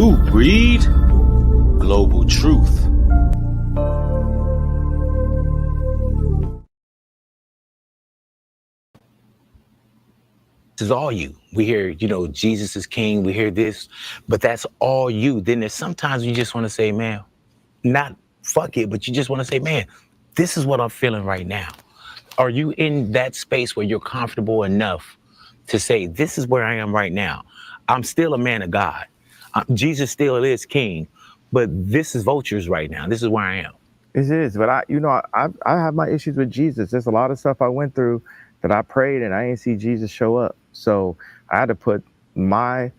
New breed, global truth. This is all you. We hear, Jesus is king. We hear this, but that's all you. Then there's sometimes you just want to say, man, not fuck it, but you just want to say, man, this is what I'm feeling right now. Are you in that space where you're comfortable enough to say, this is where I am right now? I'm still a man of God. Jesus still is king, but this is vultures right now. This is where I am. It is, but I have my issues with Jesus. There's a lot of stuff I went through that I prayed and I didn't see Jesus show up. So I had to put my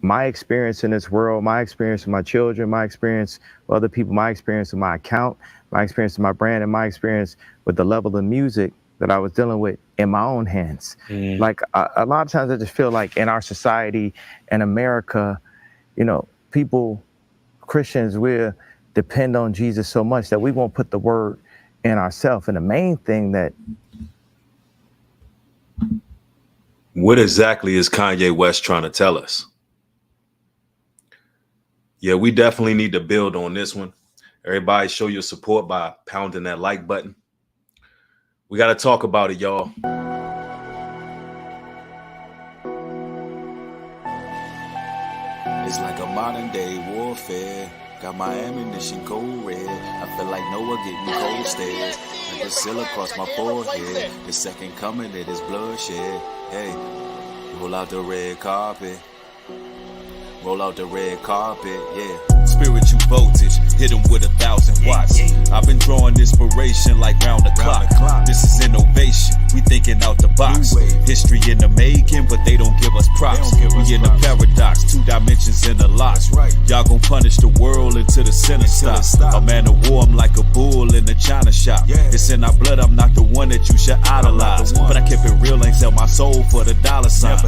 experience in this world, my experience with my children, my experience with other people, my experience with my account, my experience with my brand, and my experience with the level of music that I was dealing with in my own hands. Like a lot of times I just feel like in our society in America, people, Christians, we're depend on Jesus so much that we won't put the word in ourselves. And the main thing that... What exactly is Kanye West trying to tell us? Yeah, we definitely need to build on this one. Everybody show your support by pounding that like button. We got to talk about it, y'all. It's like a modern day warfare. Got my ammunition cold red. I feel like Noah getting cold stairs. Like a seal across my forehead. The second coming, it is bloodshed. Hey, roll out the red carpet. Roll out the red carpet, yeah. Spiritual voltage, hit them with 1,000 watts. I've been drawing inspiration like round the clock. This is innovation, we thinking out the box. History in the making, but they don't give us props. We in the paradox, 2 dimensions in the lots. Y'all gon' punish the world until the center stops. A man of war, I'm like a bull in the china shop. It's in our blood, I'm not the one that you should idolize. But I kept it real, ain't sell my soul for the dollar sign.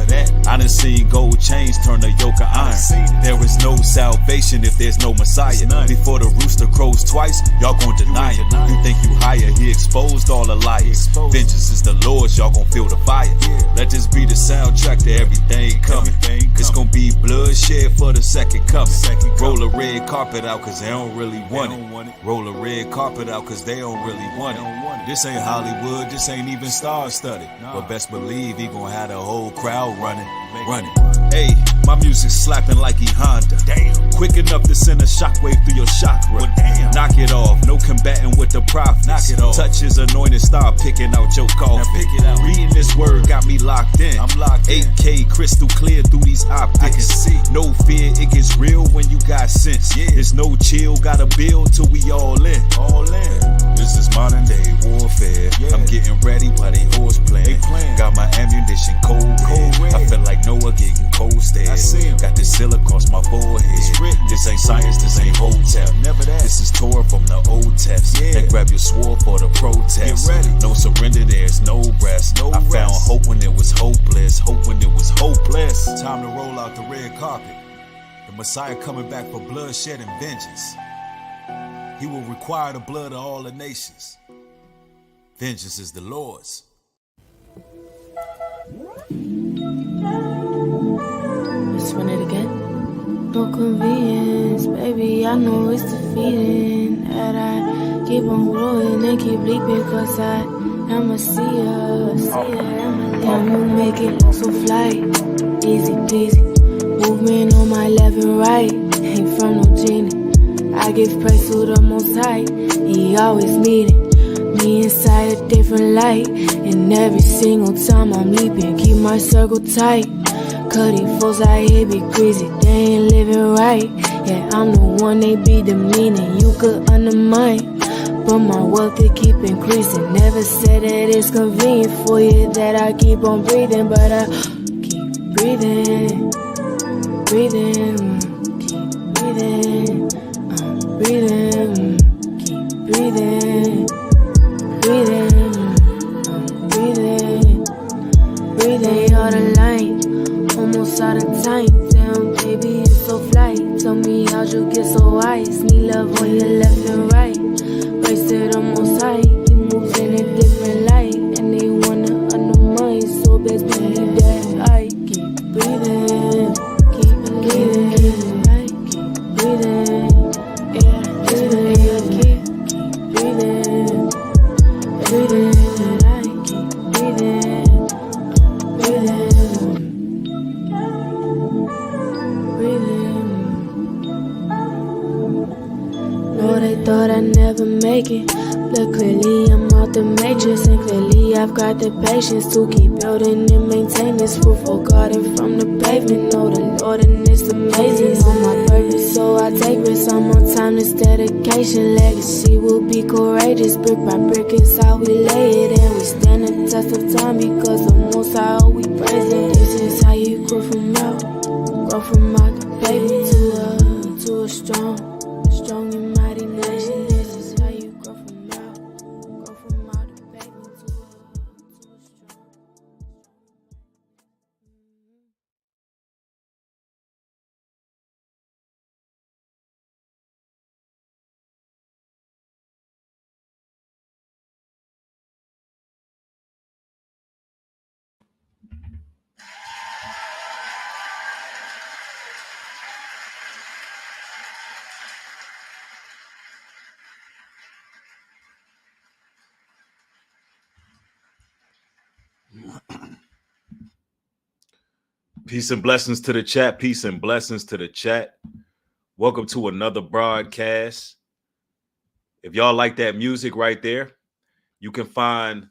I done seen gold chains turn to yoke of iron. There is no salvation if there's no Messiah. Before the rooster crows twice, y'all gon' deny it. You think you higher, he exposed all the liars. Vengeance is the Lord's, y'all gon' feel the fire. Let this be the soundtrack to everything coming. It's gon' be bloodshed for the second coming. Roll a red carpet out cause they don't really want it. Roll a red carpet out cause they don't really want it. This ain't Hollywood, this ain't even star-studded. But best believe he gon' have the whole crowd running. Hey, my music's slapping like E Honda. Damn. Quick enough to send a shockwave through your chakra. Well, damn. Knock it off, no combating with the prophets. Knock it off. Touch his anointed star, picking out your coffin. Pick it out. Reading this word got me locked in. I'm locked in. 8K crystal clear through these optics. I can see. No fear, it gets real when you got sense. Yeah. There's no chill, gotta build till we all in. All in. This is modern day warfare. Yeah. I'm getting ready while they horse playing. Got my ammunition cold red. I feel like Noah getting cold stairs. I see him. Got this seal across my forehead. This ain't science, this ain't hotel. Never that. This is Torah from the old text. Then grab your sword for the protest. Get ready. No surrender, there's no rest. I found hope when it was hopeless. Hope when it was hopeless. Time to roll out the red carpet. The Messiah coming back for bloodshed and vengeance. He will require the blood of all the nations. Vengeance is the Lord's. Let's run it again. No convenience, baby, I know it's defeating. That I keep on growing and keep leaping, cause I am a seer. Damn, you make it look so fly. Easy peasy. Movement on my left and right. Ain't from no genie. I give praise to the Most High. He always needed me inside a different light. And every single time I'm leaping, keep my circle tight. Cutting foes out here be crazy, they ain't living right. Yeah, I'm the one they be demeaning, you could undermine. But my wealth they keep increasing. Never said that it's convenient for you that I keep on breathing, but I keep breathing, breathing, keep breathing, I'm breathing, keep breathing, breathing, I'm breathing, breathing all the light. Almost out of time, damn baby, you so fly. Tell me how'd you get so high? Need love on your left and right. Praise to the Most High, he moves in a different light. And they wanna undermine, so best believe that I keep breathing, keep breathing. make it. But clearly I'm out the matrix, and clearly I've got the patience to keep building and maintain this roof garden from the pavement. Know the Lord and it's amazing. On my purpose, so I take risks. I'm on time, this dedication. Legacy will be courageous. Brick by brick is how we lay it, and we stand the test of time because the Most High we praise it. This is how you grow from out the baby to a strong and mighty nation. This is how you grow from out the baby to a strong. Peace and blessings to the chat. Peace and blessings to the chat. Welcome to another broadcast. If y'all like that music right there, you can find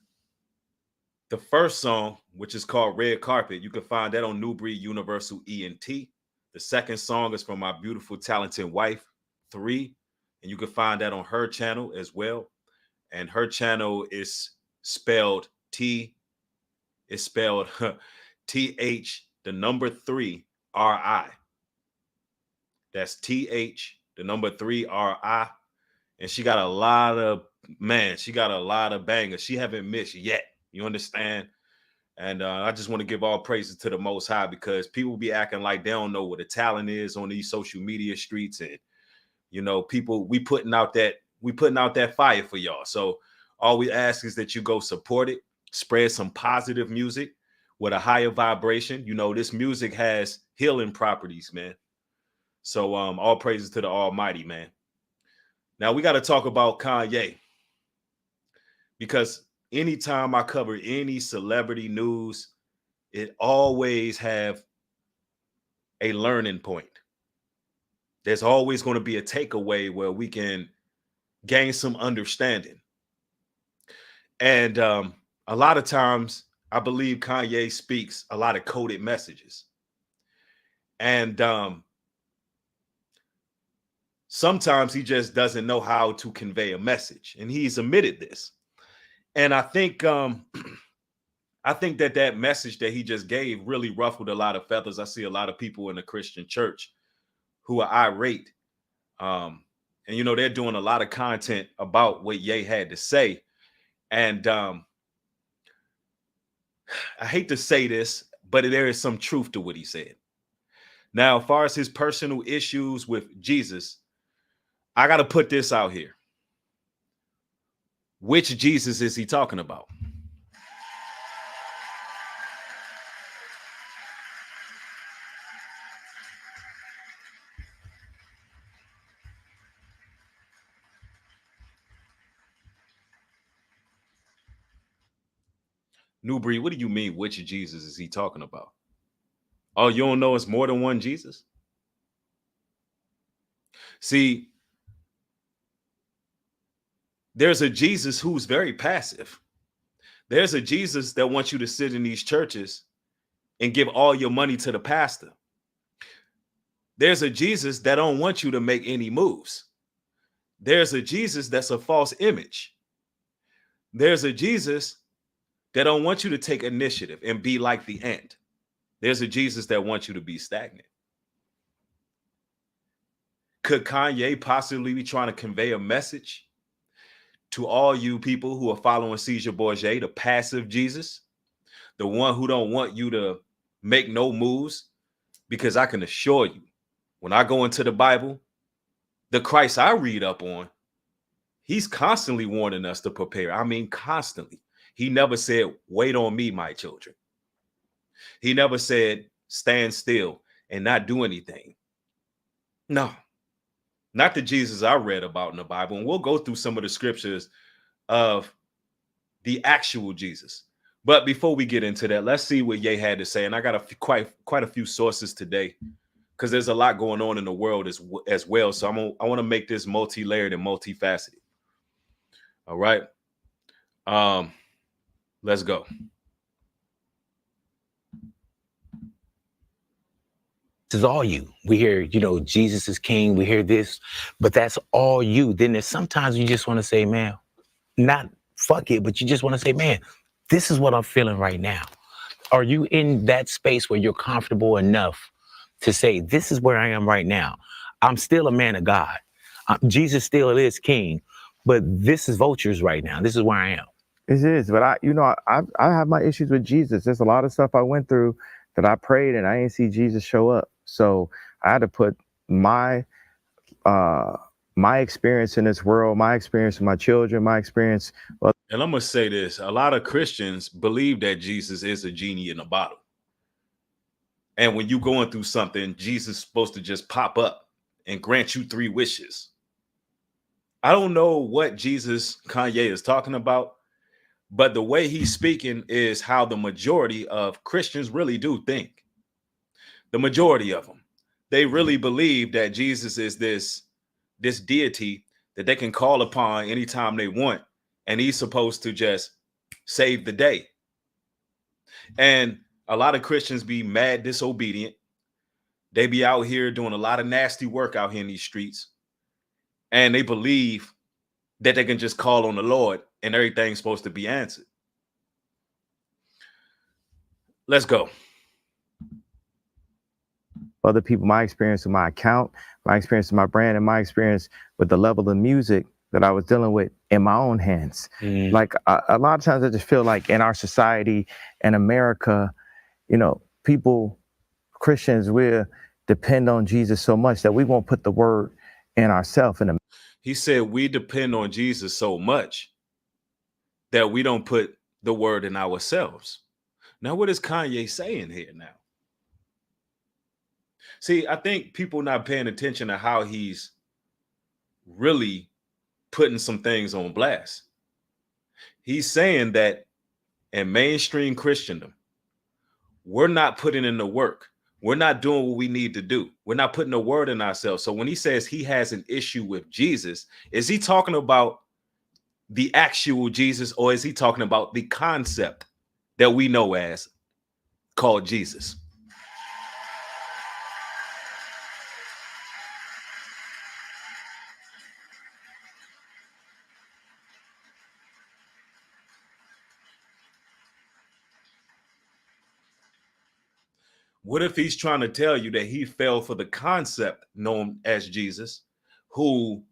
the first song, which is called Red Carpet. You can find that on New Breed Universal ENT. The second song is from my beautiful, talented wife, 3. And you can find that on her channel as well. And her channel is spelled T. It's spelled TH, the number 3, RI. That's TH, the number 3, RI. And she got a lot of bangers. She haven't missed yet. You understand? And I just want to give all praises to the Most High, because people be acting like they don't know what the talent is on these social media streets. And, you know, people, we putting out that fire for y'all. So all we ask is that you go support it, spread some positive music with a higher vibration. You know, this music has healing properties, man. So all praises to the Almighty, man. Now we got to talk about Kanye, because anytime I cover any celebrity news, it always have a learning point. There's always going to be a takeaway where we can gain some understanding. And a lot of times I believe Kanye speaks a lot of coded messages. And sometimes he just doesn't know how to convey a message. And he's admitted this. And I think that message that he just gave really ruffled a lot of feathers. I see a lot of people in the Christian church who are irate. And, you know, they're doing a lot of content about what Ye had to say. And I hate to say this, but there is some truth to what he said. Now, as far as his personal issues with Jesus, I got to put this out here. Which Jesus is he talking about? New Breed, what do you mean? Which Jesus is he talking about? Oh, you don't know it's more than one Jesus? See, there's a Jesus who's very passive. There's a Jesus that wants you to sit in these churches and give all your money to the pastor. There's a Jesus that don't want you to make any moves. There's a Jesus that's a false image. There's a Jesus that don't want you to take initiative and be like the ant. There's a Jesus that wants you to be stagnant. Could Kanye possibly be trying to convey a message to all you people who are following Caesar Borgia, the passive Jesus, the one who don't want you to make no moves? Because I can assure you, when I go into the Bible, the Christ I read up on, he's constantly warning us to prepare. I mean, constantly. He never said, wait on me, my children. He never said, stand still and not do anything. No, not the Jesus I read about in the Bible. And we'll go through some of the scriptures of the actual Jesus. But before we get into that, let's see what Ye had to say. And I got quite a few sources today, because there's a lot going on in the world as well. So I want to make this multi-layered and multifaceted. All right. Let's go. This is all you. We hear, Jesus is king. We hear this, but that's all you. Then there's sometimes you just want to say, man, not fuck it, but you just want to say, man, this is what I'm feeling right now. Are you in that space where you're comfortable enough to say, this is where I am right now? I'm still a man of God. Jesus still is king, but this is vultures right now. This is where I am. It is, but I have my issues with Jesus. There's a lot of stuff I went through that I prayed and I didn't see Jesus show up. So I had to put my experience in this world, my experience with my children, my experience. And I'm gonna say this: a lot of Christians believe that Jesus is a genie in a bottle, and when you're going through something, Jesus is supposed to just pop up and grant you 3 wishes. I don't know what Jesus Kanye is talking about, but the way he's speaking is how the majority of Christians really do think. The majority of them, they really believe that Jesus is this deity that they can call upon anytime they want, and he's supposed to just save the day. And a lot of Christians be mad disobedient. They be out here doing a lot of nasty work out here in these streets, and they believe that they can just call on the Lord and everything's supposed to be answered. Let's go. Other people, my experience with my account, my experience with my brand, and my experience with the level of music that I was dealing with in my own hands. Like a lot of times I just feel like in our society in America, people, Christians, we depend on Jesus so much that we won't put the word in ourselves. He said we depend on Jesus so much that we don't put the word in ourselves. Now, what is Kanye saying here now? See, I think people not paying attention to how he's really putting some things on blast. He's saying that in mainstream Christendom, we're not putting in the work. We're not doing what we need to do. We're not putting the word in ourselves. So when he says he has an issue with Jesus, is he talking about the actual Jesus, or is he talking about the concept that we know as called Jesus? What if he's trying to tell you that he fell for the concept known as Jesus, who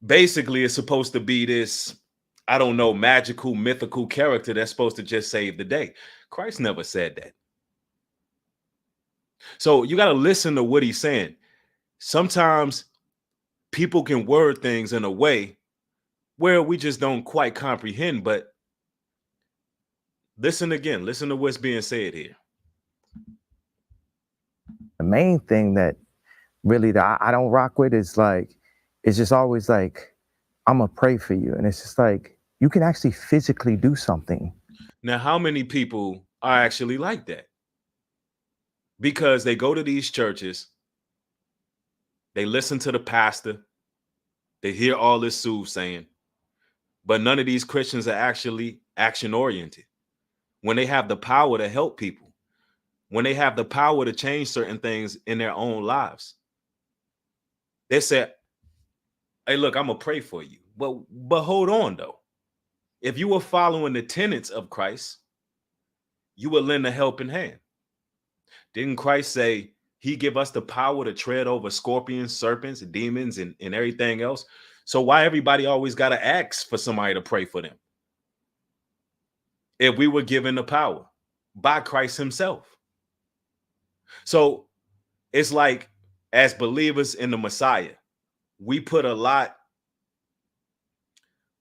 basically is supposed to be this, I don't know, magical, mythical character that's supposed to just save the day? Christ never said that. So you got to listen to what he's saying. Sometimes people can word things in a way where we just don't quite comprehend, but listen again. Listen to what's being said here. The main thing that really that I don't rock with is like, it's just always like, I'm gonna pray for you. And it's just like, you can actually physically do something. Now, how many people are actually like that? Because they go to these churches, they listen to the pastor, they hear all this soothsaying, but none of these Christians are actually action-oriented. When they have the power to help people, when they have the power to change certain things in their own lives, they say, hey, look, I'm going to pray for you. But hold on, though. If you were following the tenets of Christ, you would lend a helping hand. Didn't Christ say he give us the power to tread over scorpions, serpents, demons, and everything else? So why everybody always got to ask for somebody to pray for them? If we were given the power by Christ himself. So it's like, as believers in the Messiah, we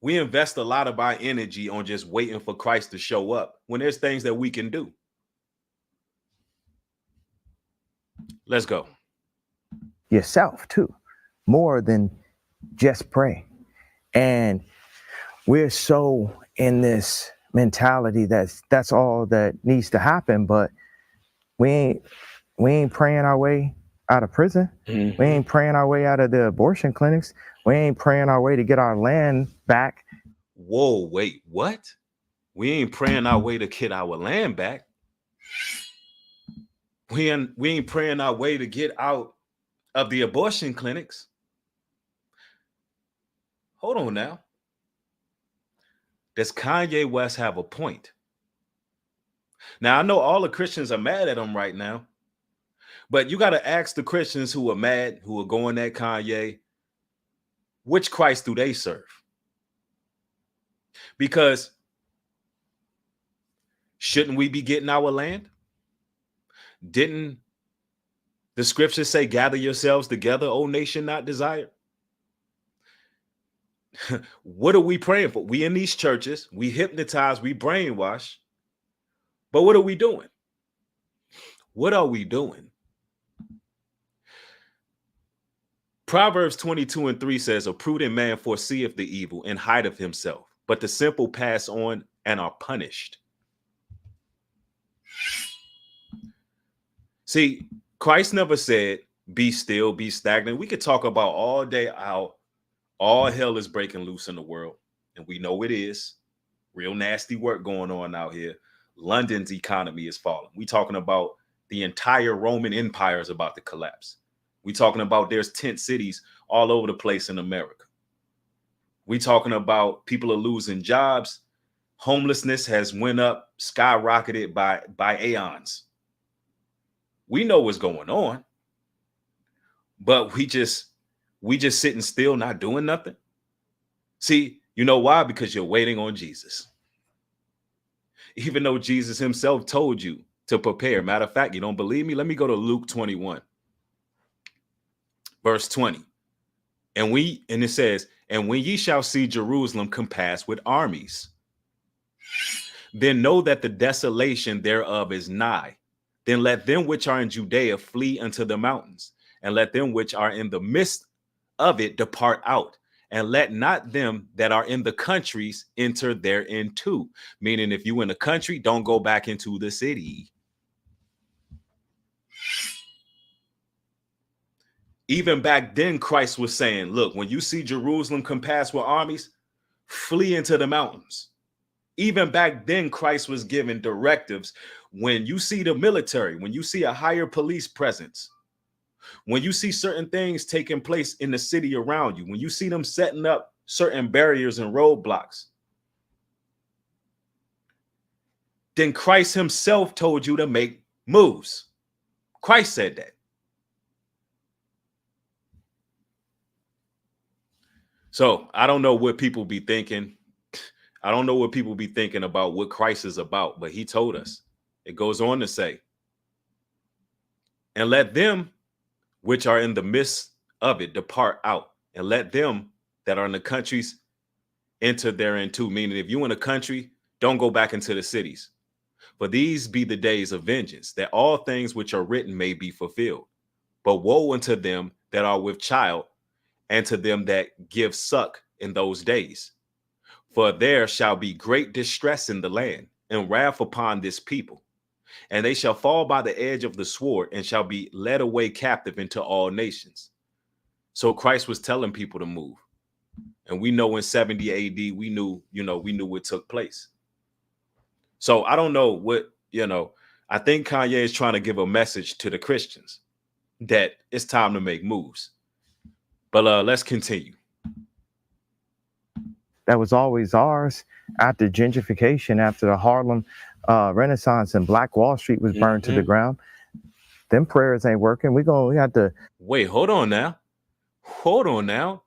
invest a lot of our energy on just waiting for Christ to show up when there's things that we can do. Let's go. Yourself too, more than just pray. And we're so in this mentality that's all that needs to happen, but we ain't praying our way out of prison. We ain't praying our way out of the abortion clinics. We ain't praying our way to get our land back. Whoa, wait, what? We ain't praying our way to get our land back. We ain't praying our way to get out of the abortion clinics. Hold on now. Does Kanye West have a point? Now, I know all the Christians are mad at him right now, but you got to ask the Christians who are mad, who are going at Kanye, which Christ do they serve? Because shouldn't we be getting our land? Didn't the scriptures say, gather yourselves together, O nation not desired? What are we praying for? We in these churches, we hypnotize, we brainwash. But what are we doing? What are we doing? Proverbs 22:3 says, a prudent man foreseeth the evil and hideth himself, but the simple pass on and are punished. See, Christ never said, be still, be stagnant. We could talk about all day how all hell is breaking loose in the world. And we know it is. Real nasty work going on out here. London's economy is falling. We talking about the entire Roman Empire is about to collapse. We talking about there's tent cities all over the place in America. We talking about people are losing jobs. Homelessness has went up, skyrocketed by aeons. We know what's going on, but we just sitting still, not doing nothing. See, you know why? Because you're waiting on Jesus. Even though Jesus himself told you to prepare. Matter of fact, you don't believe me? Let me go to Luke 21, verse 20. And it says, and when ye shall see Jerusalem compassed with armies, then know that the desolation thereof is nigh. Then let them which are in Judea flee unto the mountains, and let them which are in the midst of it depart out, and let not them that are in the countries enter thereinto. Meaning, if you in the country, don't go back into the city. Even back then, Christ was saying, look, when you see Jerusalem compassed with armies, flee into the mountains. Even back then, Christ was giving directives. When you see the military, when you see a higher police presence, when you see certain things taking place in the city around you, when you see them setting up certain barriers and roadblocks, then Christ himself told you to make moves. Christ said that. So I don't know what people be thinking. I don't know what people be thinking about what Christ is about, but he told us. It goes on to say, and let them which are in the midst of it depart out, and let them that are in the countries enter thereinto. Meaning, if you in a country, don't go back into the cities. For these be the days of vengeance, that all things which are written may be fulfilled. But woe unto them that are with child, and to them that give suck in those days. For there shall be great distress in the land, and wrath upon this people. And they shall fall by the edge of the sword, and shall be led away captive into all nations. So Christ was telling people to move. And we know in 70 AD, we knew what took place. So I don't know what, I think Kanye is trying to give a message to the Christians that it's time to make moves. But let's continue. That was always ours after gentrification, after the Harlem Renaissance and Black Wall Street was burned to the ground. Them prayers ain't working. We have to wait. Hold on now.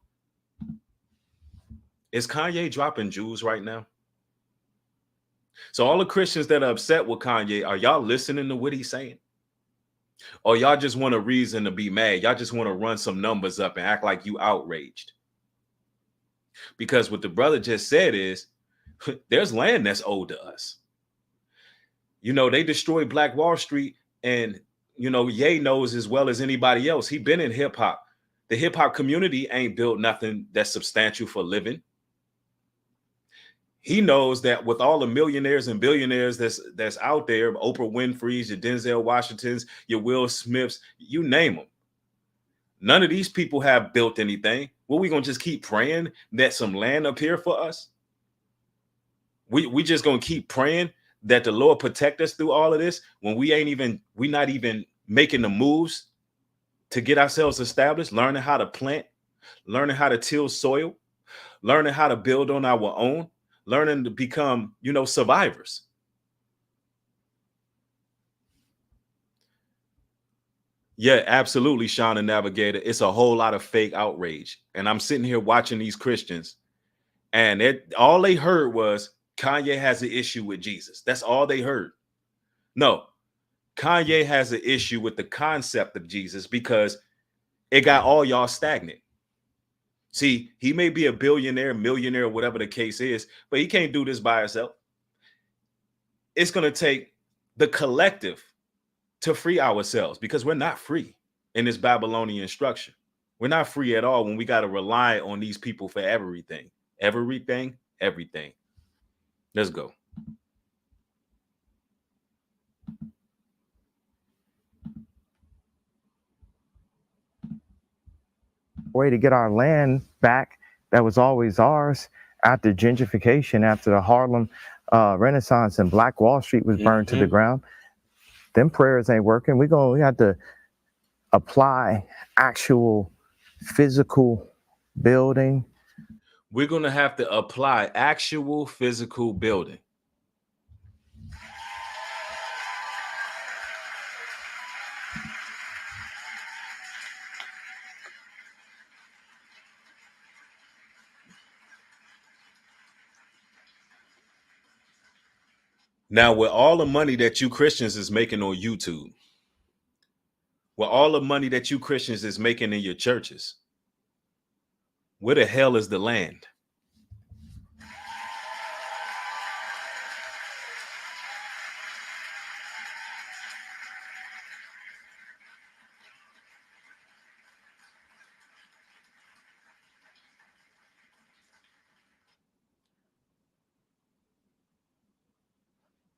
Is Kanye dropping jewels right now? So all the Christians that are upset with Kanye, are y'all listening to what he's saying? Or y'all just want a reason to be mad? Y'all just want to run some numbers up and act like you outraged? Because what the brother just said is, there's land that's owed to us. They destroyed Black Wall Street, and Ye knows as well as anybody else. He been in hip hop. The hip hop community ain't built nothing that's substantial for living. He knows that with all the millionaires and billionaires that's out there, Oprah Winfrey's, your Denzel Washingtons, your Will Smiths, you name them. None of these people have built anything. What, we gonna just keep praying that some land appear for us? We just gonna keep praying that the Lord protect us through all of this when we not even making the moves to get ourselves established, learning how to plant, learning how to till soil, learning how to build on our own, learning to become, survivors. Yeah, absolutely, Sean and Navigator. It's a whole lot of fake outrage. And I'm sitting here watching these Christians, and all they heard was Kanye has an issue with Jesus. That's all they heard. No, Kanye has an issue with the concept of Jesus because it got all y'all stagnant. See, he may be a billionaire, millionaire, whatever the case is, but he can't do this by himself. It's going to take the collective to free ourselves, because we're not free in this Babylonian structure. We're not free at all when we got to rely on these people for everything. Everything. Let's go. Way to get our land back that was always ours after gentrification, after the Harlem Renaissance and Black Wall Street was burned to the ground. Them prayers ain't working. We have to apply actual physical building. We're going to have to apply actual physical building. Now, with all the money that you Christians is making on YouTube, with all the money that you Christians is making in your churches, where the hell is the land?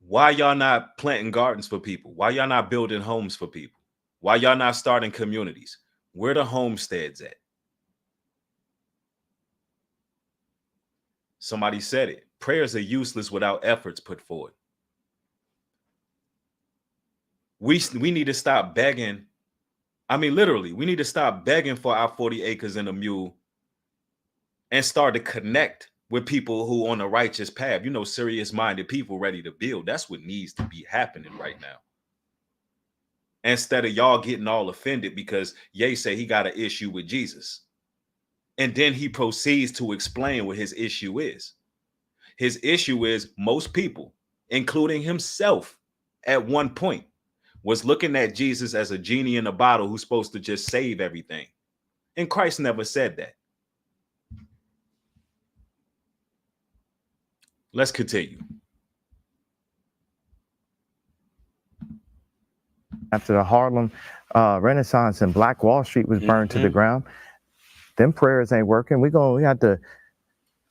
Why y'all not planting gardens for people? Why y'all not building homes for people? Why y'all not starting communities? Where the homesteads at? Somebody said it. Prayers are useless without efforts put forward. We need to stop begging. I mean, literally, we need to stop begging for our 40 acres and a mule and start to connect with people who on a righteous path, serious-minded people ready to build. That's what needs to be happening right now. Instead of y'all getting all offended because Ye say he got an issue with Jesus. And then he proceeds to explain what his issue is. His issue is most people, including himself, at one point, was looking at Jesus as a genie in a bottle who's supposed to just save everything. And Christ never said that. Let's continue. After the Harlem Renaissance and Black Wall Street was burned to the ground, them prayers ain't working. We have to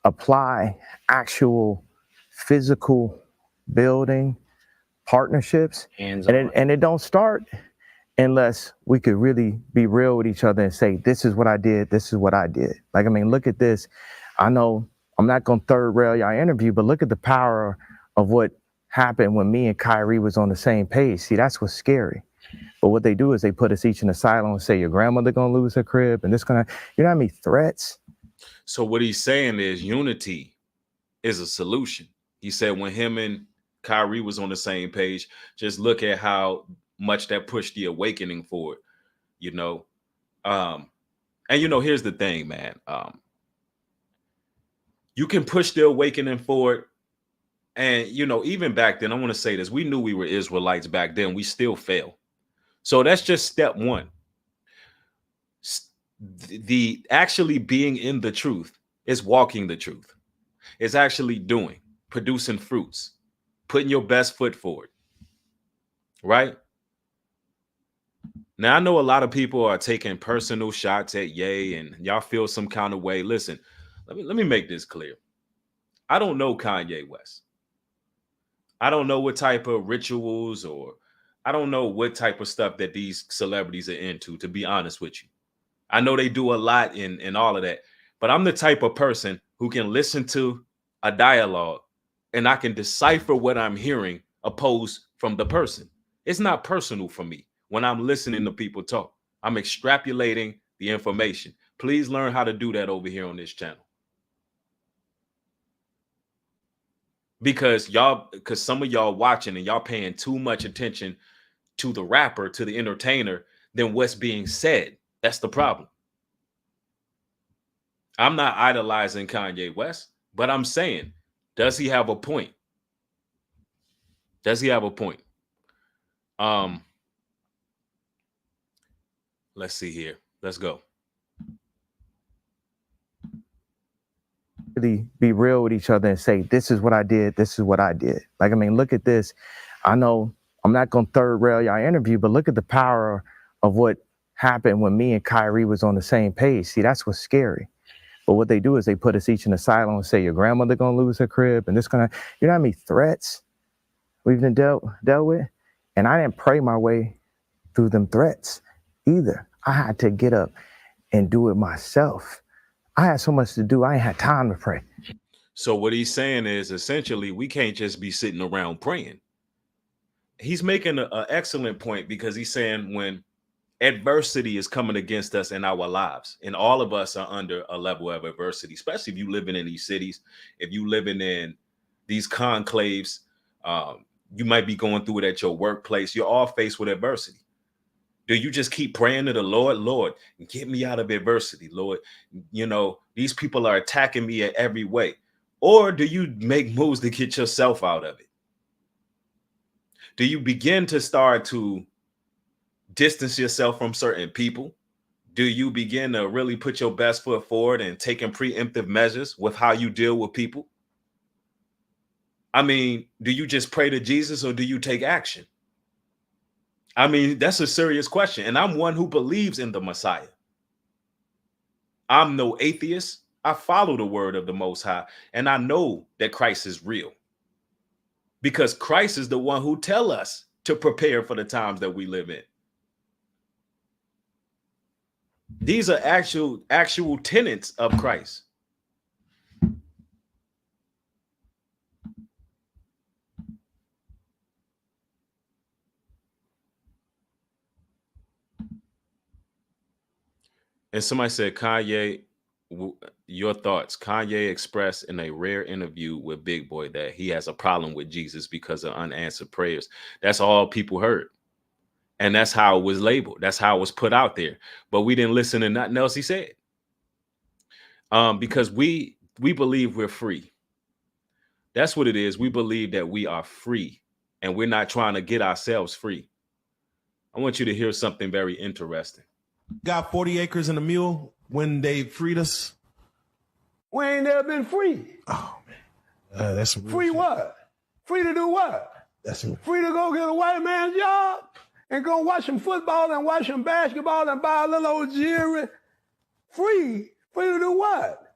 apply actual physical building partnerships, and it don't start unless we could really be real with each other and say, this is what I did, this is what I did. Like, I mean, look at this. I know I'm not gonna third rail y'all interview, but look at the power of what happened when me and Kyrie was on the same page. See, that's what's scary. But what they do is they put us each in a silo and say, your grandmother gonna lose her crib, and this gonna, you know how many threats? So what he's saying is unity is a solution. He said when him and Kyrie was on the same page, just look at how much that pushed the awakening forward, And here's the thing, man. You can push the awakening forward. And, even back then, I want to say this, we knew we were Israelites back then. We still fail. So that's just step one. The actually being in the truth is walking the truth. It's actually doing, producing fruits, putting your best foot forward. Right? Now, I know a lot of people are taking personal shots at Ye and y'all feel some kind of way. Listen, let me make this clear. I don't know Kanye West. I don't know what type of rituals or I don't know what type of stuff that these celebrities are into, to be honest with you. I know they do a lot in all of that. But I'm the type of person who can listen to a dialogue and I can decipher what I'm hearing opposed from the person. It's not personal for me when I'm listening to people talk. I'm extrapolating the information. Please learn how to do that over here on this channel. Because some of y'all watching and y'all paying too much attention to the rapper, to the entertainer, than what's being said. That's the problem. I'm not idolizing Kanye West, but I'm saying, does he have a point? Does he have a point? Let's see here. Let's go. Really be real with each other and say, this is what I did. This is what I did. Like, I mean, look at this. I know I'm not going to third rail y'all interview, but look at the power of what happened when me and Kyrie was on the same page. See, that's what's scary. But what they do is they put us each in a silo and say, your grandmother going to lose her crib. And this going to, you know how many threats we've been dealt with? And I didn't pray my way through them threats either. I had to get up and do it myself. I had so much to do. I ain't had time to pray. So what he's saying is essentially we can't just be sitting around praying. He's making an excellent point because he's saying when adversity is coming against us in our lives, and all of us are under a level of adversity, especially if you living in these cities, if you living in these conclaves, you might be going through it at your workplace. You're all faced with adversity. Do you just keep praying to the Lord, Lord, get me out of adversity, Lord? You know, these people are attacking me in every way. Or do you make moves to get yourself out of it? Do you begin to start to distance yourself from certain people? Do you begin to really put your best foot forward and taking preemptive measures with how you deal with people? I mean, do you just pray to Jesus or do you take action? I mean, that's a serious question. And I'm one who believes in the Messiah. I'm no atheist. I follow the word of the Most High. And I know that Christ is real. Because Christ is the one who tells us to prepare for the times that we live in. These are actual tenets of Christ. And somebody said, Kanye, your thoughts. Kanye expressed in a rare interview with Big Boy that he has a problem with Jesus because of unanswered prayers. That's all people heard. And that's how it was labeled. That's how it was put out there. But we didn't listen to nothing else he said. Because we believe we're free. That's what it is. We believe that we are free and we're not trying to get ourselves free. I want you to hear something very interesting. Got 40 acres and a mule when they freed us. We ain't never been free. Oh, man. That's some Free what? Free to do what? That's some Free to go get a white man's job and go watch some football and watch some basketball and buy a little old jewelry? Free? Free to do what?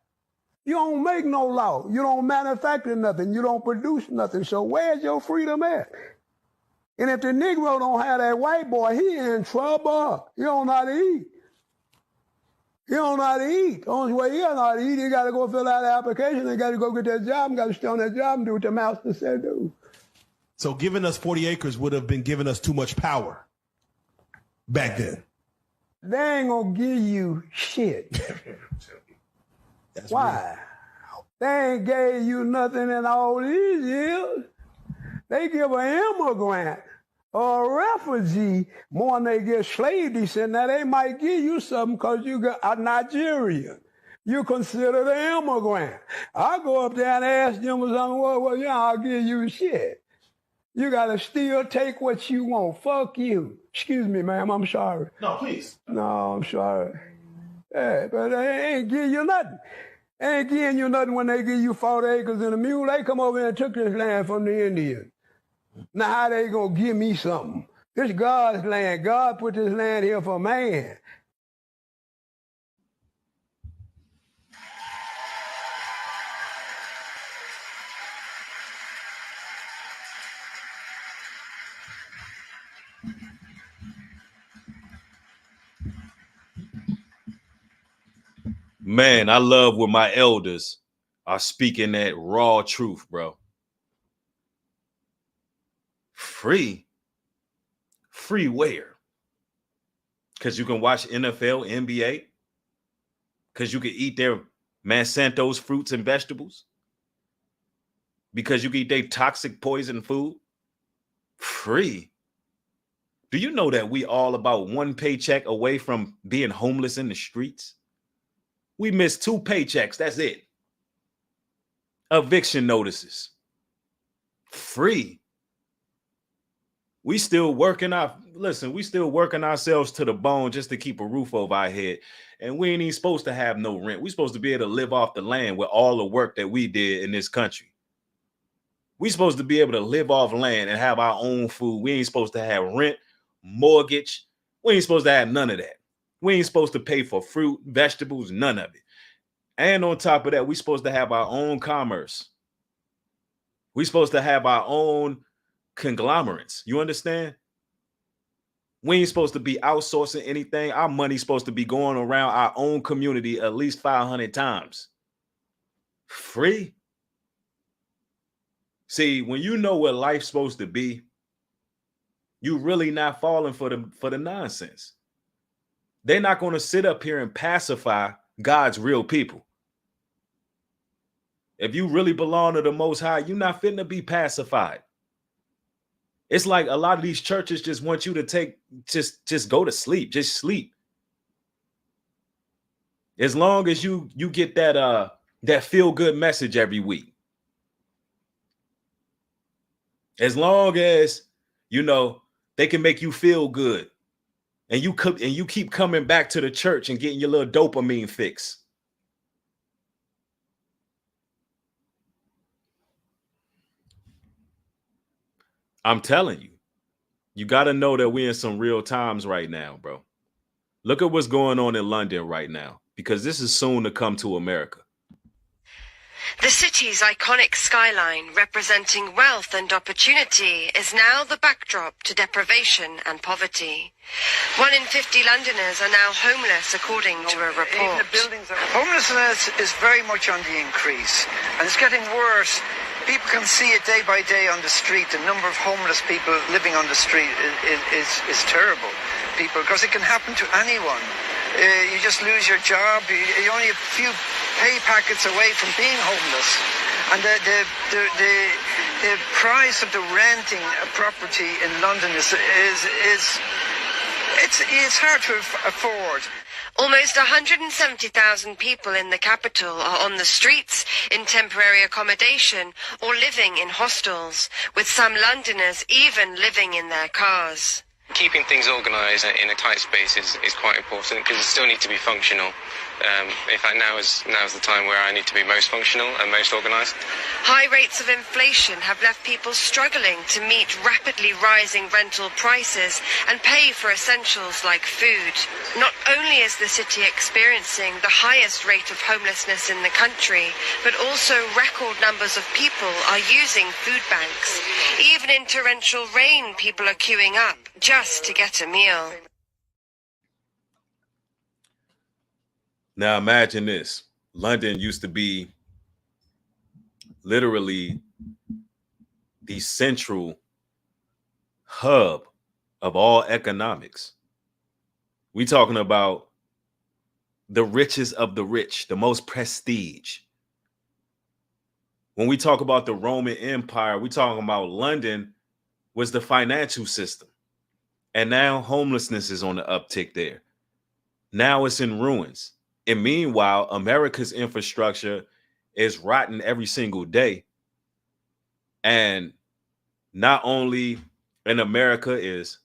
You don't make no law. You don't manufacture nothing. You don't produce nothing. So where's your freedom at? And if the Negro don't have that white boy, he in trouble. He don't know how to eat. He don't know how to eat. The only way he don't know how to eat, he got to go fill out an application. He got to go get that job and got to stay on that job and do what the master said do. So giving us 40 acres would have been giving us too much power back then. They ain't going to give you shit. That's Why? They ain't gave you nothing in all these years. They give an immigrant or a refugee more than they give slave descent. Now, they might give you something because you got a Nigerian. You consider the immigrant. I go up there and ask them something, well, yeah, I'll give you shit. You got to still take what you want. Fuck you. Excuse me, ma'am, I'm sorry. No, please. No, I'm sorry. Yeah, but they ain't give you nothing. They ain't giving you nothing when they give you 40 acres and a mule. They come over here and took this land from the Indians. Now how they gonna give me something? This is God's land. God put this land here for man. Man, I love when my elders are speaking that raw truth, bro. Free? Free where? Because you can watch NFL, NBA? Because you can eat their Monsanto's fruits and vegetables? Because you can eat their toxic poison food? Free? Do you know that we all about one paycheck away from being homeless in the streets? We miss 2 paychecks. That's it. Eviction notices. Free. We still working ourselves to the bone just to keep a roof over our head. And we ain't even supposed to have no rent. We're supposed to be able to live off the land with all the work that we did in this country. We're supposed to be able to live off land and have our own food. We ain't supposed to have rent, mortgage. We ain't supposed to have none of that. We ain't supposed to pay for fruit, vegetables, none of it. And on top of that, we're supposed to have our own commerce. We're supposed to have our own conglomerates. You understand? We ain't supposed to be outsourcing anything. Our money's supposed to be going around our own community at least 500 times. Free? See, when you know what life's supposed to be, you really not falling for the nonsense. They're not going to sit up here and pacify God's real people. If you really belong to the Most High, you're not fitting to be pacified. It's like a lot of these churches just want you to just go to sleep, just sleep. As long as you get that feel good message every week. As long as they can make you feel good, and you keep coming back to the church and getting your little dopamine fix. I'm telling you, you got to know that we're in some real times right now, bro. Look at what's going on in London right now, because this is soon to come to America. The city's iconic skyline, representing wealth and opportunity, is now the backdrop to deprivation and poverty. 1 in 50 Londoners are now homeless, according to a report. Homelessness is very much on the increase, and it's getting worse. People can see it day by day on the street. The number of homeless people living on the street is terrible. Because it can happen to anyone. You just lose your job. You're only a few pay packets away from being homeless. And the price of the renting a property in London it's hard to afford. Almost 170,000 people in the capital are on the streets, in temporary accommodation, or living in hostels, with some Londoners even living in their cars. Keeping things organised in a tight space is quite important, because it still need to be functional. In fact, now is the time where I need to be most functional and most organised. High rates of inflation have left people struggling to meet rapidly rising rental prices and pay for essentials like food. Not only is the city experiencing the highest rate of homelessness in the country, but also record numbers of people are using food banks. Even in torrential rain, people are queuing up just to get a meal. Now imagine this. London used to be literally the central hub of all economics. We talking about the richest of the rich, the most prestige. When we talk about the Roman Empire, we talking about London was the financial system. And now homelessness is on the uptick there. Now it's in ruins. And meanwhile, America's infrastructure is rotten every single day. And not only in America is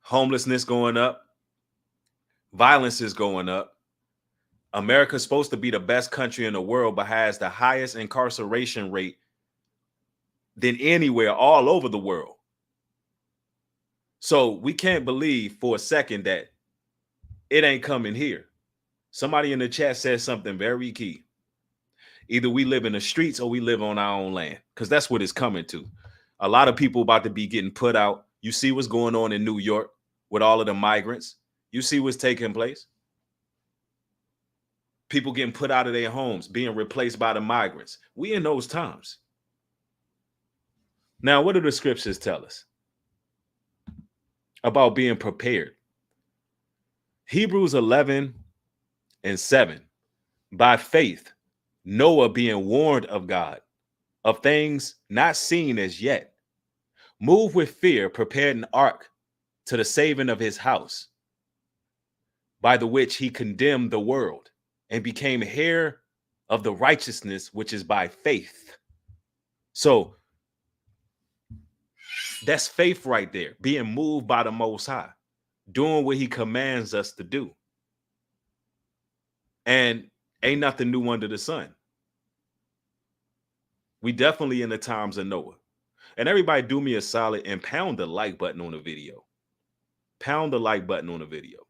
homelessness going up, violence is going up. America's supposed to be the best country in the world, but has the highest incarceration rate than anywhere all over the world. So we can't believe for a second that it ain't coming here. Somebody in the chat said something very key. Either we live in the streets or we live on our own land, because that's what it's coming to. A lot of people about to be getting put out. You see what's going on in New York with all of the migrants. You see what's taking place. people getting put out of their homes, being replaced by the migrants. We in those times. Now, what do the scriptures tell us about being prepared? Hebrews 11:7. By faith, Noah being warned of God, of things not seen as yet, moved with fear, prepared an ark to the saving of his house, by the which he condemned the world and became heir of the righteousness which is by faith. So that's faith right there, being moved by the Most High, doing what he commands us to do. And ain't nothing new under the sun. We definitely in the times of Noah. And everybody do me a solid and pound the like button on the video. Pound the like button on the video.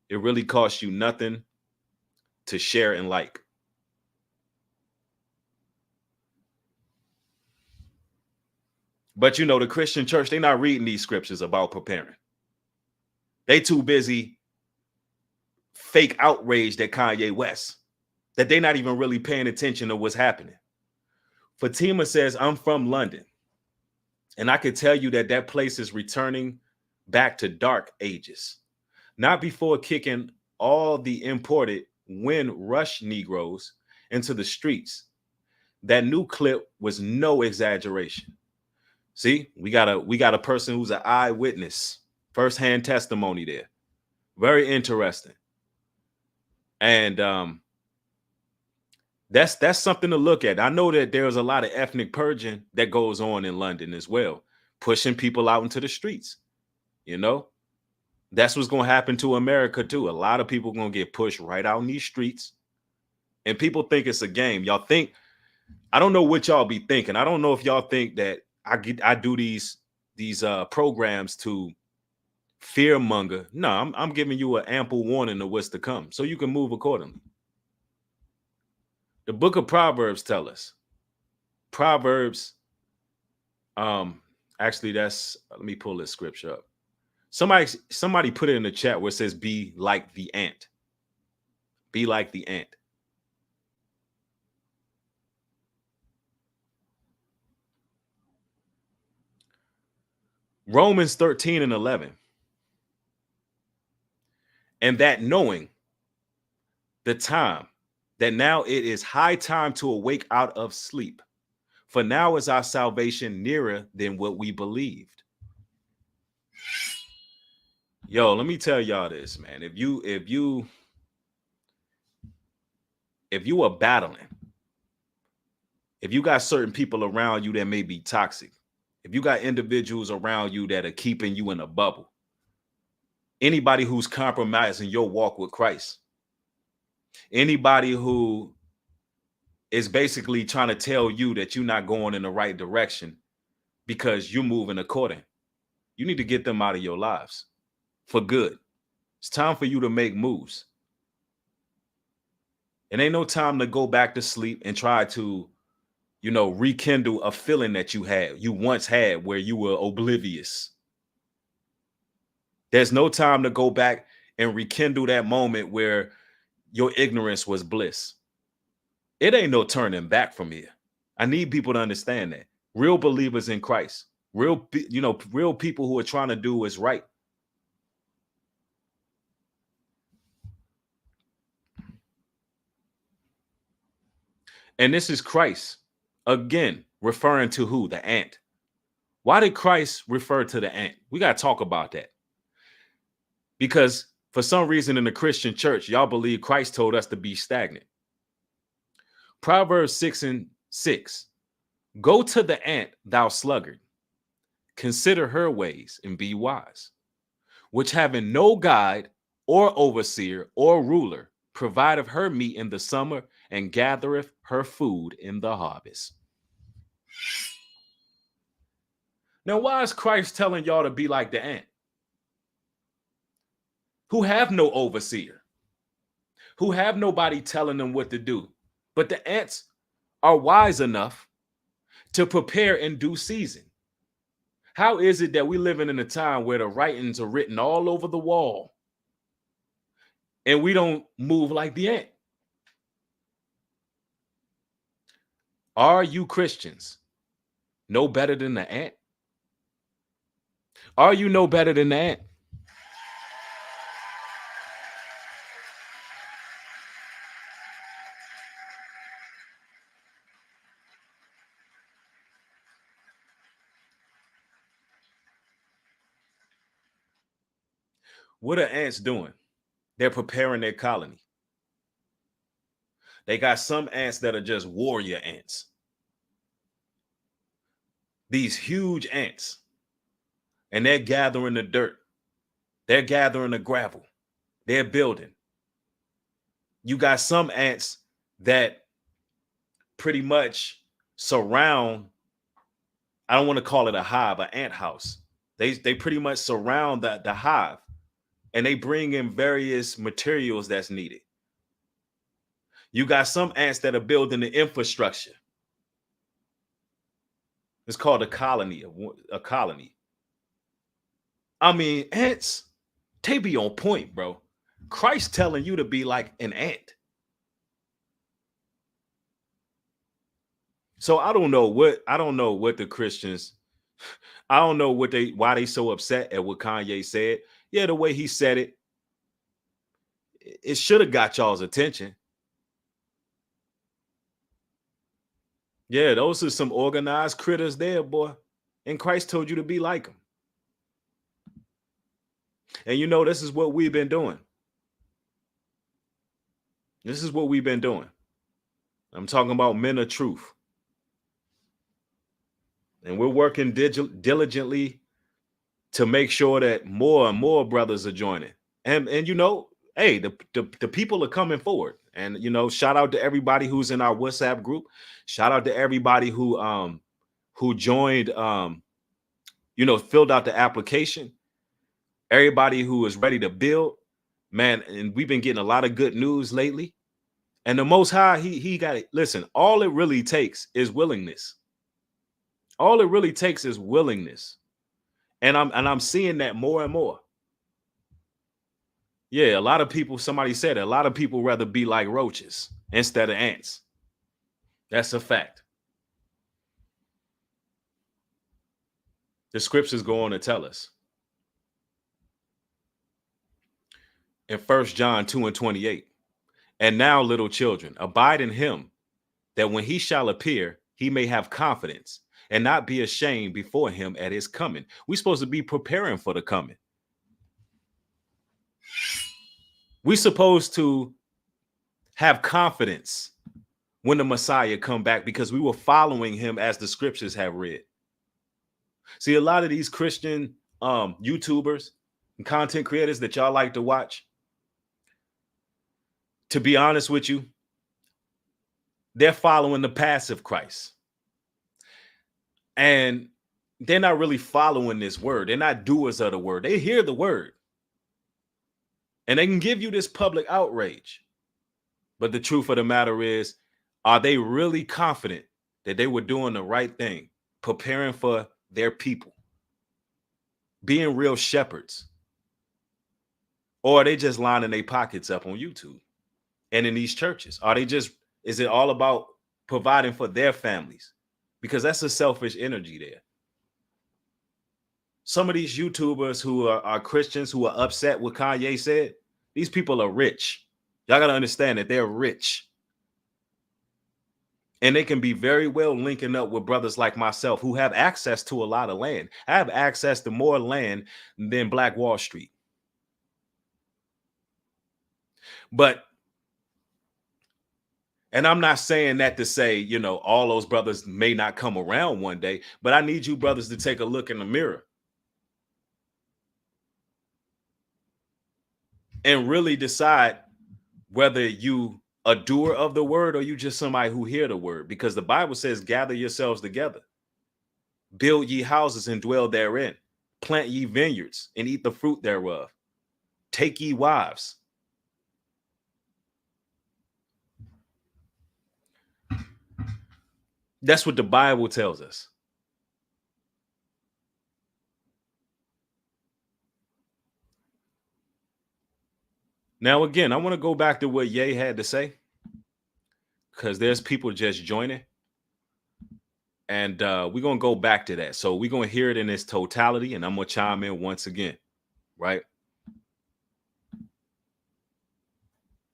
It really costs you nothing to share and like. But you know, the Christian church, they're not reading these scriptures about preparing. They too busy fake outraged at Kanye West that they're not even really paying attention to what's happening. Fatima says, I'm from London, and I could tell you that that place is returning back to dark ages, not before kicking all the imported Windrush Negroes into the streets. That new clip was no exaggeration. See, we got a person who's an eyewitness, firsthand testimony there. Very interesting. And that's something to look at. I know that there's a lot of ethnic purging that goes on in London as well, pushing people out into the streets. You know, that's what's going to happen to America too. A lot of people going to get pushed right out in these streets, and people think it's a game. Y'all think, I don't know what y'all be thinking. I don't know if y'all think that I do these programs to fearmonger. No, I'm giving you an ample warning of what's to come, so you can move accordingly. The book of Proverbs tell us. Proverbs, actually, let me pull this scripture up. Somebody put it in the chat where it says, be like the ant. Be like the ant. Romans 13:11. And that knowing the time, that now it is high time to awake out of sleep. For now is our salvation nearer than what we believed. Yo, let me tell y'all this, man. If you are battling, if you got certain people around you that may be toxic, if you got individuals around you that are keeping you in a bubble, anybody who's compromising your walk with Christ, anybody who is basically trying to tell you that you're not going in the right direction because you're moving according, you need to get them out of your lives for good. It's time for you to make moves. It ain't no time to go back to sleep and try to, rekindle a feeling that you once had where you were oblivious. There's no time to go back and rekindle that moment where your ignorance was bliss. It ain't no turning back from here. I need people to understand that. Real believers in Christ, real people who are trying to do what's right. And this is Christ, again, referring to who? The ant. Why did Christ refer to the ant? We got to talk about that. Because for some reason in the Christian church, y'all believe Christ told us to be stagnant. Proverbs 6:6. Go to the ant, thou sluggard. Consider her ways and be wise, which having no guide or overseer or ruler, provideth her meat in the summer and gathereth her food in the harvest. Now, why is Christ telling y'all to be like the ant? Who have no overseer, who have nobody telling them what to do. But the ants are wise enough to prepare in due season. How is it that we living in a time where the writings are written all over the wall and we don't move like the ant? Are you Christians no better than the ant? Are you no better than the ant? What are ants doing? They're preparing their colony. They got some ants that are just warrior ants. These huge ants. And they're gathering the dirt. They're gathering the gravel. They're building. You got some ants that pretty much surround, I don't want to call it a hive, an ant house. They pretty much surround the hive, and they bring in various materials that's needed. You got some ants that are building the infrastructure. It's called a colony, a colony. I mean, ants, they be on point, bro. Christ telling you to be like an ant. So I don't know what the Christians, I don't know why they so upset at what Kanye said. Yeah, the way he said it, it should have got y'all's attention. Yeah, those are some organized critters there, boy. And Christ told you to be like them. And you know, this is what we've been doing. This is what we've been doing. I'm talking about men of truth. And we're working diligently to make sure that more and more brothers are joining. And you know, hey, the people are coming forward. And you know, shout out to everybody who's in our WhatsApp group. Shout out to everybody who joined, you know, filled out the application. Everybody who is ready to build, man. And we've been getting a lot of good news lately. And the Most High, he got it. Listen, all it really takes is willingness. All it really takes is willingness. And I'm seeing that more and more. Yeah, a lot of people, somebody said it, a lot of people rather be like roaches instead of ants. That's a fact. The scriptures go on to tell us. In 1 John 2:28, and now, little children, abide in him, that when he shall appear, he may have confidence and not be ashamed before him at his coming. We're supposed to be preparing for the coming. We're supposed to have confidence when the Messiah come back because we were following him as the scriptures have read. See, a lot of these Christian YouTubers and content creators that y'all like to watch, to be honest with you, they're following the passive Christ. And they're not really following this word. They're not doers of the word. They hear the word. And they can give you this public outrage. But the truth of the matter is, are they really confident that they were doing the right thing, preparing for their people, being real shepherds? Or are they just lining their pockets up on YouTube and in these churches? Is it all about providing for their families? Because that's a selfish energy there. Some of these YouTubers who are Christians who are upset with Kanye said, these people are rich. Y'all got to understand that they're rich. And they can be very well linking up with brothers like myself who have access to a lot of land. I have access to more land than Black Wall Street. And I'm not saying that to say, you know, all those brothers may not come around one day, but I need you brothers to take a look in the mirror and really decide whether you a doer of the word or you just somebody who hear the word, because the Bible says, gather yourselves together, build ye houses and dwell therein, plant ye vineyards and eat the fruit thereof, take ye wives. That's what the Bible tells us. Now, again, I want to go back to what Ye had to say, because there's people just joining. And we're going to go back to that. So we're going to hear it in its totality, and I'm going to chime in once again, right?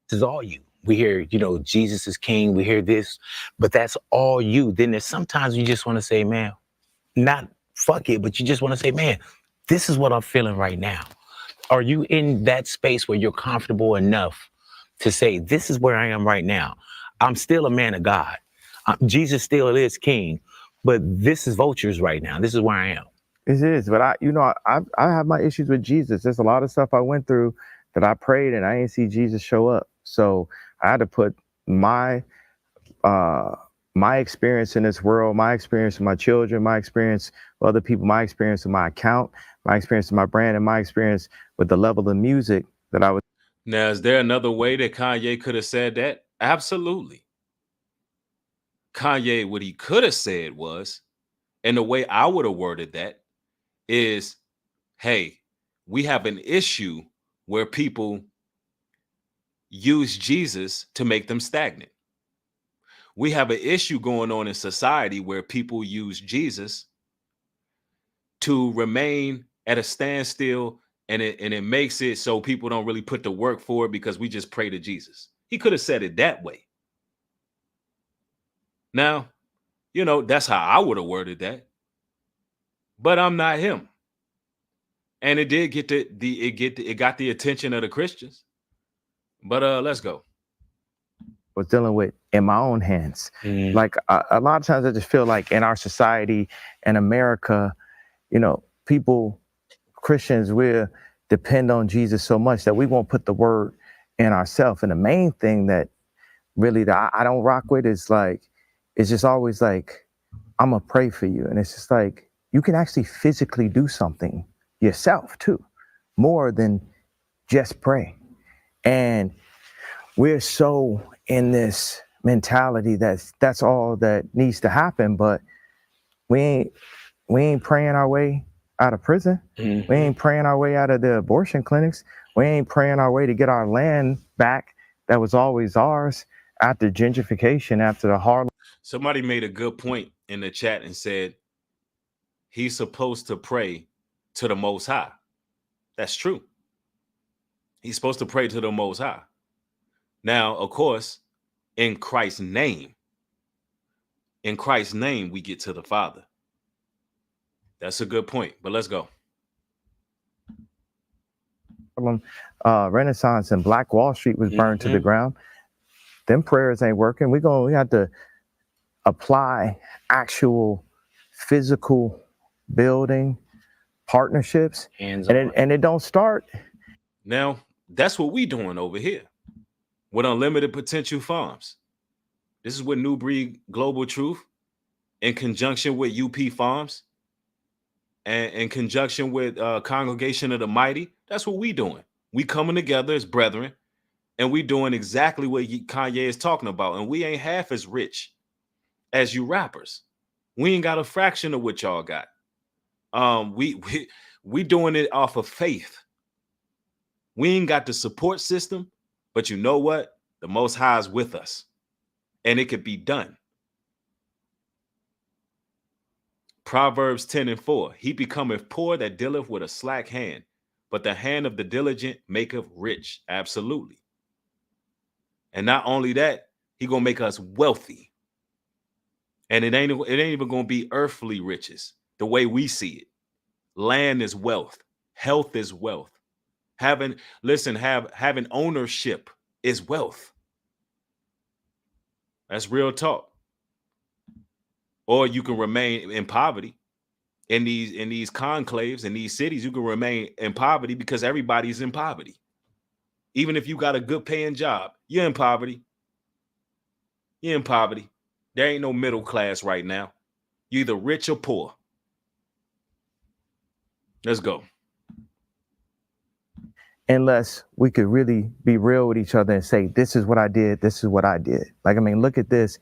This is all you. We hear, Jesus is king. We hear this, but that's all you. Then there's sometimes you just want to say, man, not fuck it, but you just want to say, man, this is what I'm feeling right now. Are you in that space where you're comfortable enough to say, this is where I am right now? I'm still a man of God. Jesus still is king, but this is vultures right now. This is where I am. It is, but I have my issues with Jesus. There's a lot of stuff I went through that I prayed and I didn't see Jesus show up. So I had to put my experience in this world, my experience with my children, my experience with other people, my experience with my account, my experience with my brand, and my experience with the level of music that I was. Now, is there another way that Kanye could have said that? Absolutely. Kanye, what he could have said was, and the way I would have worded that is, hey, we have an issue where people use Jesus to make them stagnant. We have an issue going on in society where people use Jesus to remain at a standstill, and it makes it so people don't really put the work for it because we just pray to Jesus. He could have said it that way. Now, that's how I would have worded that. But I'm not him. And it did get it got the attention of the Christians. But let's go. Was dealing with in my own hands. Like a lot of times I just feel like in our society in America, people, Christians, we depend on Jesus so much that we won't put the word in ourselves. And the main thing that really that I don't rock with is like, it's just always like, I'm gonna pray for you. And it's just like, you can actually physically do something yourself too, more than just pray. And we're so in this mentality that's all that needs to happen, but we ain't praying our way out of prison. We ain't praying our way out of the abortion clinics. We ain't praying our way to get our land back that was always ours after gentrification, after the Harlem. Somebody made a good point in the chat and said he's supposed to pray to the Most High. That's true. He's supposed to pray to the Most High. Now, of course, in Christ's name, we get to the Father. That's a good point, but let's go. Renaissance and Black Wall Street was burned to the ground. Them prayers ain't working. We have to apply actual physical building partnerships, and it don't start. Now, that's what we doing over here with Unlimited Potential Farms. This is with New Breed Global Truth in conjunction with UP Farms and in conjunction with Congregation of the Mighty. That's what we doing. We coming together as brethren, and we doing exactly what Kanye is talking about. And we ain't half as rich as you rappers. We ain't got a fraction of what y'all got. We doing it off of faith. We ain't got the support system, but you know what? The Most High is with us, and it could be done. Proverbs 10:4. He becometh poor that dealeth with a slack hand, but the hand of the diligent maketh rich. Absolutely. And not only that, he gonna make us wealthy. And it ain't even gonna be earthly riches the way we see it. Land is wealth. Health is wealth. Having ownership is wealth. That's real talk. Or you can remain in poverty. In these conclaves, in these cities, you can remain in poverty because everybody's in poverty. Even if you got a good paying job, you're in poverty. You're in poverty. There ain't no middle class right now. You're either rich or poor. Let's go. Unless we could really be real with each other and say, this is what I did. This is what I did. Like, I mean, look at this.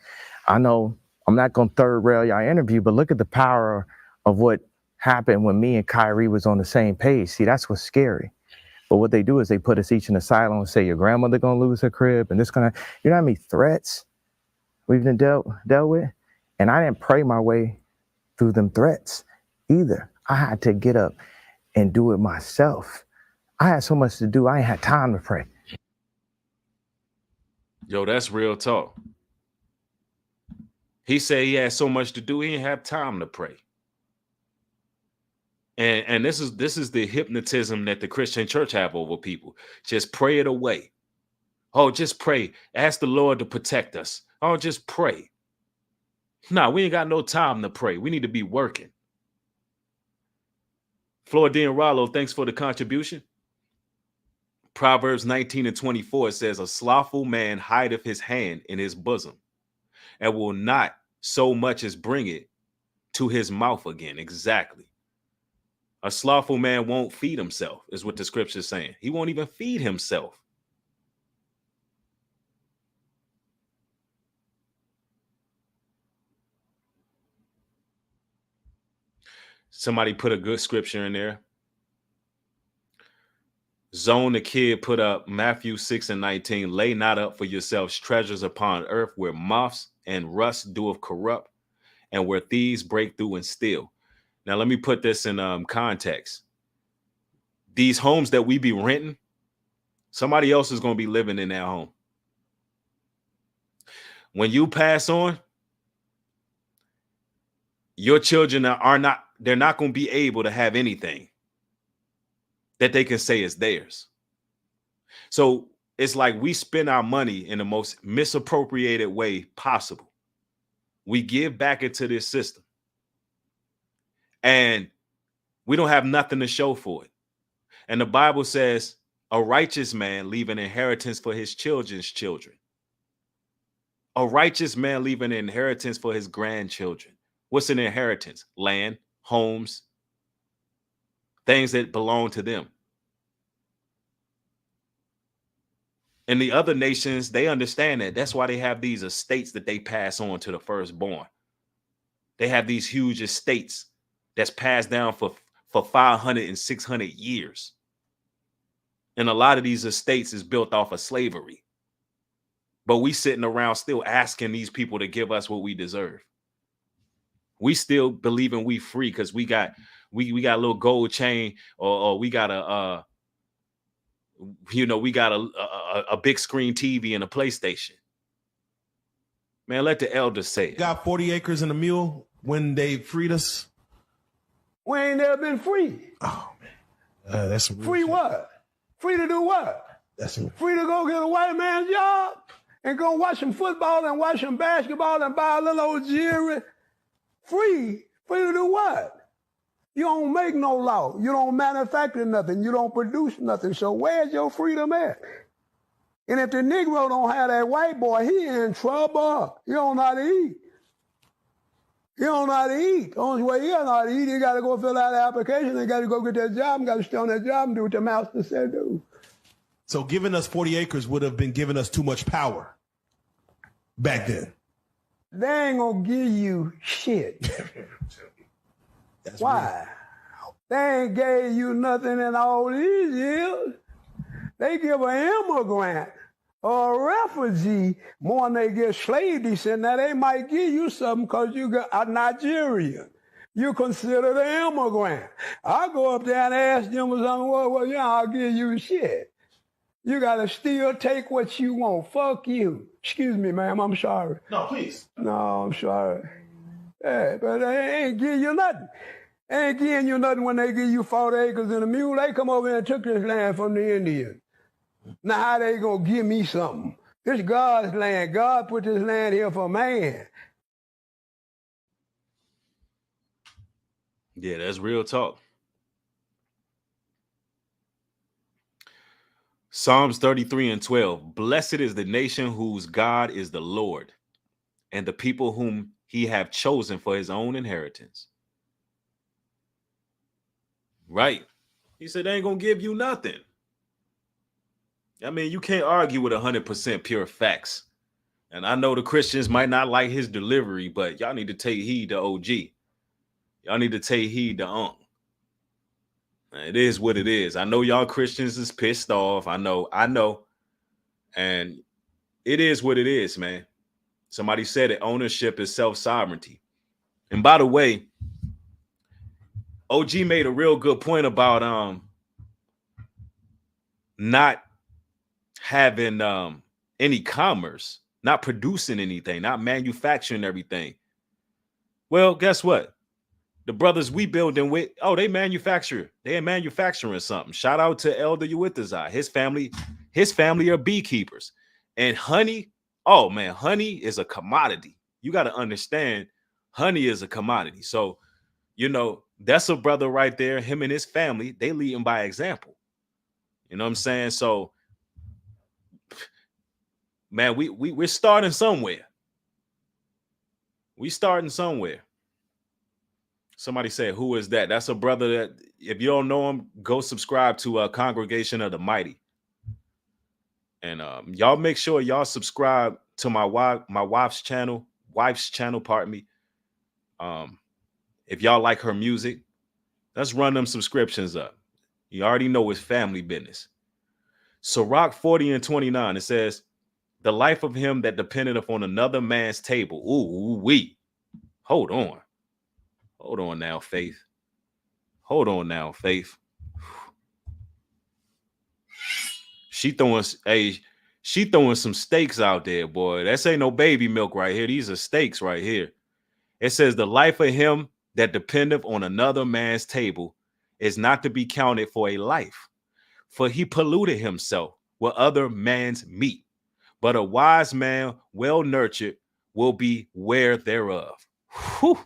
I know I'm not going to third rail your interview, but look at the power of what happened when me and Kyrie was on the same page. See, that's what's scary. But what they do is they put us each in a silo and say, your grandmother going to lose her crib and this kind of, you know how many threats we've been dealt with? And I didn't pray my way through them threats either. I had to get up and do it myself. I had so much to do, I ain't had time to pray. Yo, that's real talk. He said he had so much to do, he didn't have time to pray. And this is the hypnotism that the Christian church have over people. Just pray it away. Oh, just pray. Ask the Lord to protect us. Oh, just pray. Nah, we ain't got no time to pray. We need to be working. Flordean Rollo, thanks for the contribution. Proverbs 19:24 says, a slothful man hideth his hand in his bosom and will not so much as bring it to his mouth again. Exactly. A slothful man won't feed himself, is what the scripture is saying. He won't even feed himself. Somebody put a good scripture in there. Zone the Kid put up Matthew 6:19. Lay not up for yourselves treasures upon earth where moths and rust doeth corrupt and where thieves break through and steal. Now, let me put this in context. These homes that we be renting, somebody else is going to be living in that home. When you pass on, your children they're not going to be able to have anything that they can say is theirs. So it's like we spend our money in the most misappropriated way possible. We give back into this system and we don't have nothing to show for it. And the Bible says a righteous man leave an inheritance for his children's children. A righteous man leave an inheritance for his grandchildren. What's an inheritance? Land, homes, things that belong to them. And the other nations, they understand that. That's why they have these estates that they pass on to the firstborn. They have these huge estates that's passed down for 500 and 600 years. And a lot of these estates is built off of slavery. But we sitting around still asking these people to give us what we deserve. We still believing we free because we got a little gold chain or we got we got a big screen TV and a PlayStation. Man, let the elders say it. Got 40 acres and a mule when they freed us. We ain't never been free. Oh, man. That's some Free what? Free to do what? Free to go get a white man's job and go watch some football and watch some basketball and buy a little old jewelry. Free to do what? You don't make no law. You don't manufacture nothing. You don't produce nothing. So where's your freedom at? And if the Negro don't have that white boy, he in trouble. He don't know how to eat. He don't know how to eat. The only way he don't know how to eat, he got to go fill out an application. He got to go get that job and got to stay on that job and do what the master said do. So giving us 40 acres would have been giving us too much power back then. They ain't going to give you shit. Why? Real. They ain't gave you nothing in all these years. They give an immigrant or a refugee more than they give slave descent. Now, they might give you something because you got a Nigerian. You consider the immigrant. I go up there and ask them or something, well, I'll give you shit. You got to still take what you want. Fuck you. Excuse me, ma'am, I'm sorry. No, please. No, I'm sorry. Yeah, but they ain't give you nothing. They ain't giving you nothing when they give you 40 acres and a mule. They come over here and took this land from the Indians. Now how they gonna give me something? This God's land. God put this land here for man. Yeah, that's real talk. Psalms 33:12. Blessed is the nation whose God is the Lord, and the people whom he have chosen for his own inheritance. Right. He said they ain't gonna give you nothing. I mean, you can't argue with 100% pure facts. And I know the Christians might not like his delivery, but y'all need to take heed to OG. Y'all need to take heed to It is what it is. I know y'all Christians is pissed off. I know. And it is what it is, man. Somebody said it, ownership is self-sovereignty. And by the way, OG made a real good point about not having any commerce, not producing anything, not manufacturing everything. Well, guess what? The brothers we building with, they manufacture. They're manufacturing something. Shout out to Elder Uwitazai. His family are beekeepers. And honey, oh man, honey is a commodity. You got to understand, honey is a commodity. So, that's a brother right there. Him and his family, they leading by example. You know what I'm saying? So, man, we're starting somewhere. We starting somewhere. Somebody said, who is that? That's a brother that, if you don't know him, go subscribe to a Congregation of the Mighty. And y'all make sure y'all subscribe to my wife's channel, pardon me. If y'all like her music, let's run them subscriptions up. You already know it's family business. So Rock 40 and 29, it says, the life of him that depended upon another man's table. Ooh, wee. Hold on. Hold on now, Faith. Hold on now, Faith. She throwing some steaks out there, boy. That's ain't no baby milk right here. These are steaks right here. It says the life of him that dependeth on another man's table is not to be counted for a life, for he polluted himself with other man's meat. But a wise man, well nurtured, will be aware thereof. Whew.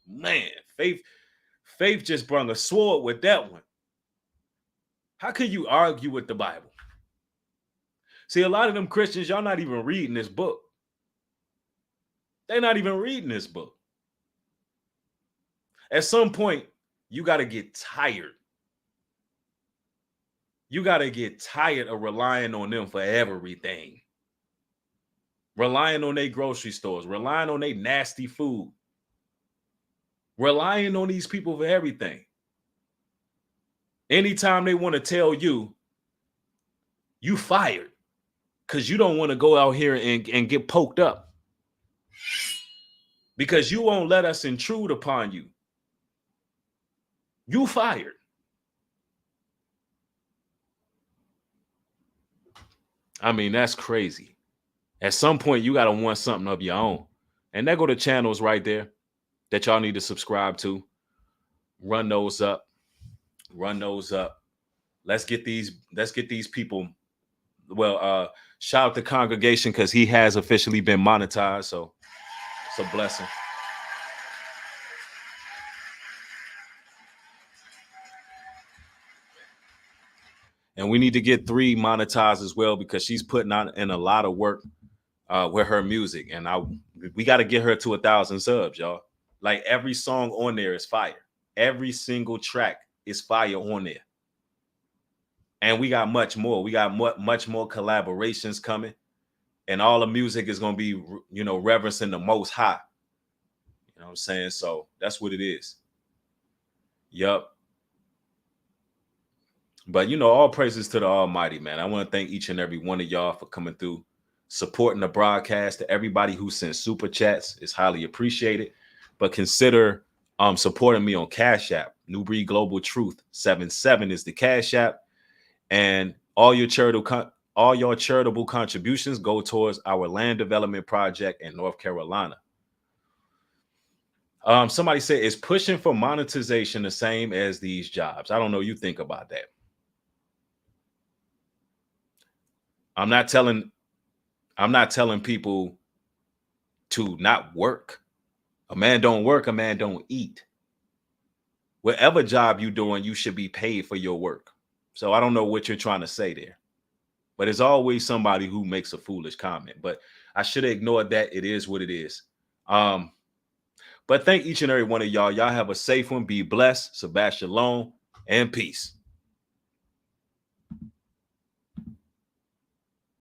Man, Faith just brung a sword with that one. How can you argue with the Bible? See, a lot of them Christians, y'all not even reading this book. They're not even reading this book. At some point, you got to get tired. You got to get tired of relying on them for everything. Relying on their grocery stores, relying on their nasty food, relying on these people for everything. Anytime they want to tell you, you fired because you don't want to go out here and get poked up because you won't let us intrude upon you. You fired. I mean, that's crazy. At some point, you got to want something of your own. And there go the channels right there that y'all need to subscribe to. Run those up. Run those up. Let's get these people. Well, shout out to Congregation because he has officially been monetized. So it's a blessing. And we need to get 3 monetized as well because she's putting out in a lot of work with her music. And we got to get her to 1,000 subs, y'all. Like every song on there is fire. Every single track is fire on there. And we got much more. We got much more collaborations coming. And all the music is going to be, reverencing the Most High. You know what I'm saying? So that's what it is. Yup. But, all praises to the Almighty, man. I want to thank each and every one of y'all for coming through, supporting the broadcast. To everybody who sent super chats, it's highly appreciated. But consider supporting me on Cash App. New Breed Global Truth 77 is the Cash App. And all your charitable contributions go towards our land development project in North Carolina. Somebody said, is pushing for monetization the same as these jobs? I don't know. You think about that. I'm not telling people to not work. A man don't work, a man don't eat. Whatever job you're doing, you should be paid for your work. So I don't know what you're trying to say there. But there's always somebody who makes a foolish comment. But I should have ignored that. It is what it is. But thank each and every one of y'all. Y'all have a safe one. Be blessed. Shabbat shalom and peace.